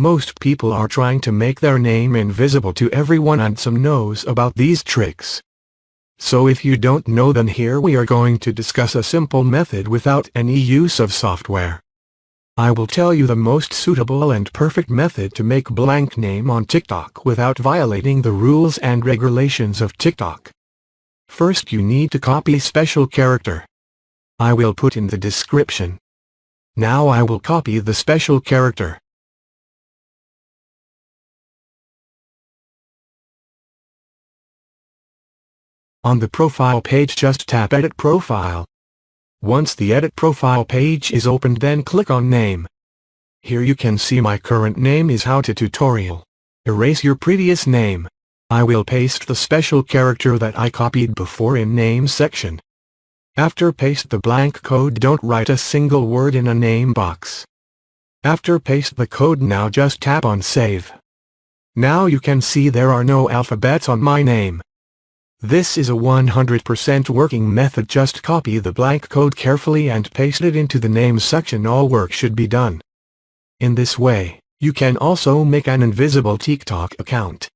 Most people are trying to make their name invisible to everyone, and some knows about these tricks. So if you don't know, then here we are going to discuss a simple method without any use of software. I will tell you the most suitable and perfect method to make blank name on TikTok without violating the rules and regulations of TikTok. First, you need to copy special character. I will put in the description. Now I will copy the special character. On the profile page, just tap Edit Profile. Once the Edit Profile page is opened, then click on Name. Here you can see my current name is How to Tutorial. Erase your previous name. I will paste the special character that I copied before in Name section. After paste the blank code, don't write a single word in a name box. After paste the code, now just tap on Save. Now you can see there are no alphabets on my name. This is a 100% working method. Just copy the blank code carefully and paste it into the name section. All work should be done. In this way, you can also make an invisible TikTok account.